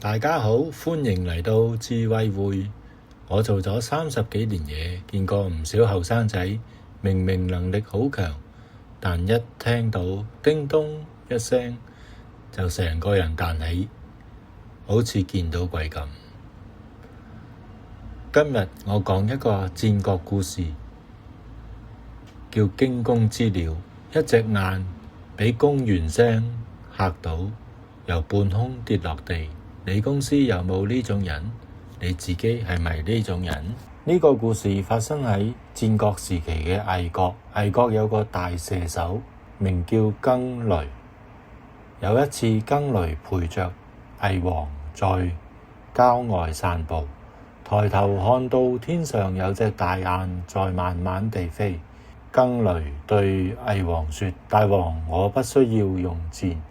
大家好，歡迎嚟到智慧會。我做咗30幾年嘢，見過唔少後生仔，明明能力好強，但一聽到叮咚一聲，就成個人彈起，好似見到鬼咁。今日我講一個戰國故事，叫驚弓之鳥。一隻雁俾公猿聲嚇到，由半空跌落地。你公司有冇呢種人？你自己係咪呢種人？呢個故事發生喺戰國時期嘅魏國。魏國有個大射手，名叫更雷。有一次，更雷陪着魏王在郊外散步，抬頭看到天上有隻大雁在慢慢地飛。更雷對魏王說：大王，我不需要用箭，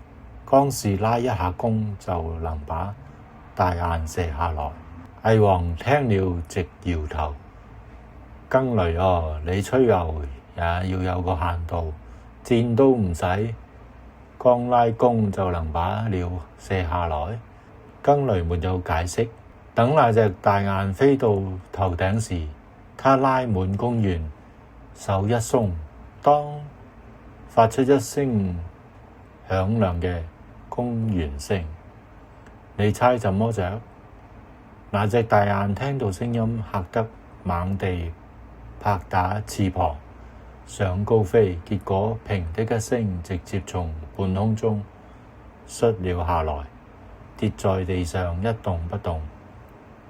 光是拉一下弓就能把大雁射下來。魏王聽了直搖頭。更雷你吹牛也要有個限度，箭都唔使，光拉弓就能把鳥射下來。更雷沒有解釋。等那隻大雁飛到頭頂時，他拉滿弓弦，手一鬆，當發出一聲響亮嘅弓弦聲。你猜怎麼着？那隻大雁聽到聲音，嚇得猛地拍打翅膀想高飛，結果砰的一聲，直接從半空中摔了下來，跌在地上一動不動。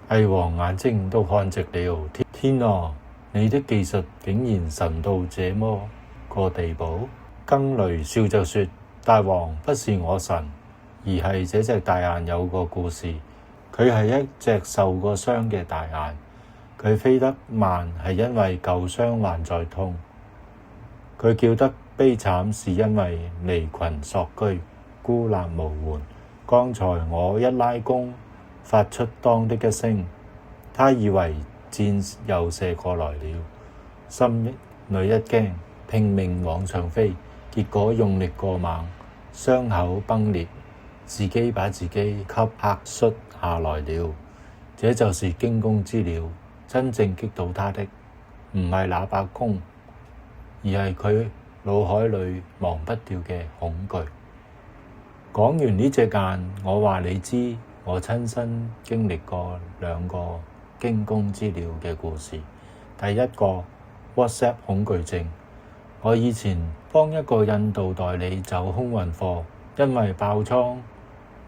魏王眼睛都看直了，天啊！你的技術竟然神到這麼個地步！更雷笑着說：大王，不是我神，而係這隻大雁有個故事。佢係一隻受過傷嘅大雁，佢飛得慢係因為舊傷還在痛，佢叫得悲慘是因為離群索居，孤立無援。剛才我一拉弓，發出當的一聲，他以為箭又射過來了，心裏一驚，拼命往上飛，結果用力過猛，傷口崩裂，自己把自己給嚇摔下來了。這就是驚弓之鳥，真正擊倒他的唔係那把弓，而係佢腦海裏忘不掉嘅恐懼。講完呢隻雁，我話你知，我親身經歷過兩個驚弓之鳥嘅故事。第一個 WhatsApp 恐懼症。我以前幫一個印度代理走空運貨，因為爆倉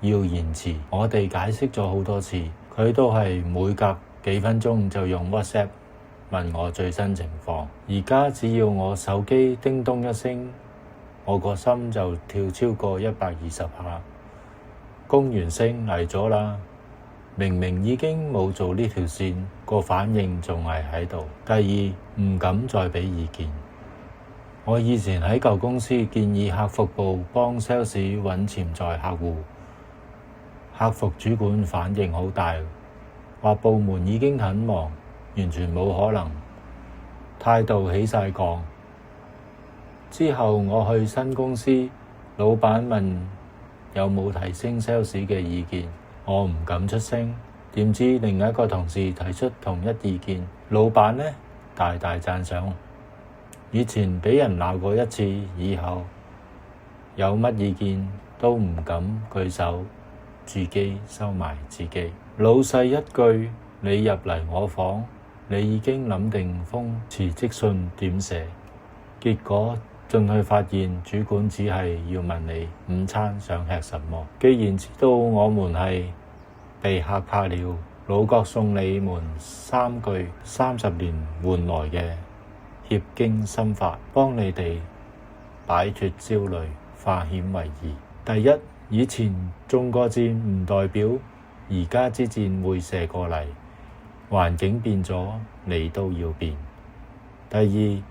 要延遲，我哋解釋咗好多次，佢都係每隔幾分鐘就用 WhatsApp 問我最新情況。而家只要我手機叮咚一聲，我個心就跳超過120下。弓弦聲嚟咗啦，明明已經冇做呢條線，個反應仲係喺度。第二，唔敢再俾意見。我以前喺舊公司建議客服部幫 sales 揾潛在客戶，客服主管反應好大，話部門已經很忙，完全冇可能，態度起晒槓。之後我去新公司，老闆問有冇提升 sales 嘅意見，我唔敢出聲。點知另一個同事提出同一意見，老闆呢大大讚賞。以前俾人鬧過一次，以後有乜意見都唔敢舉手，自己收埋自己。老細一句你入嚟我房，你已經諗定封辭職信點寫，結果進去發現主管只係要問你午餐想吃什麼。既然知道我們係被嚇怕了，老國送你們3句30年換來嘅協經心法，幫你哋擺脫焦慮，化險為夷。第一，以前中過箭唔代表而家支箭會射過嚟，環境變咗，你都要變。第二，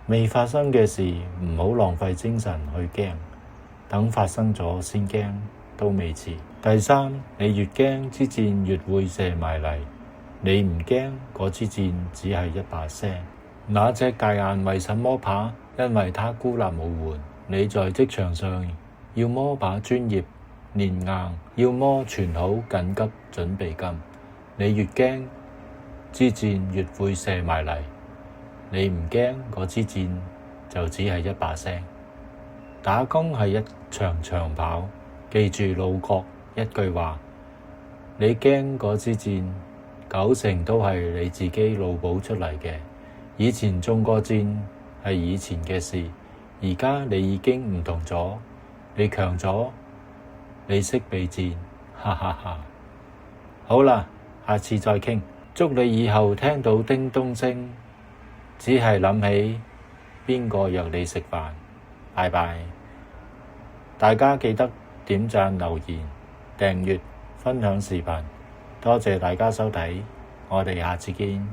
未發生嘅事唔好浪費精神去驚，等發生咗先驚都未遲。第三，你越驚支箭越會射埋嚟，你唔驚嗰支箭只係一把聲。那隻大雁為什麼怕？因為它孤立無援。你在職場上要麼把專業練硬，要麼存好緊急準備金。你越驚，支箭越會射埋嚟；你唔驚，嗰支箭就只係一把聲。打工係一場長跑，記住老郭一句話：你驚嗰支箭，90%都係你自己腦補出嚟嘅。以前中過箭係以前嘅事，而家你已經唔同咗，你強咗，你識避箭，哈哈哈。好啦，下次再傾。祝你以後聽到叮咚聲，只係諗起邊個約你食飯。拜拜。大家記得點讚、留言、訂閱、分享視頻，多謝大家收睇，我哋下次見。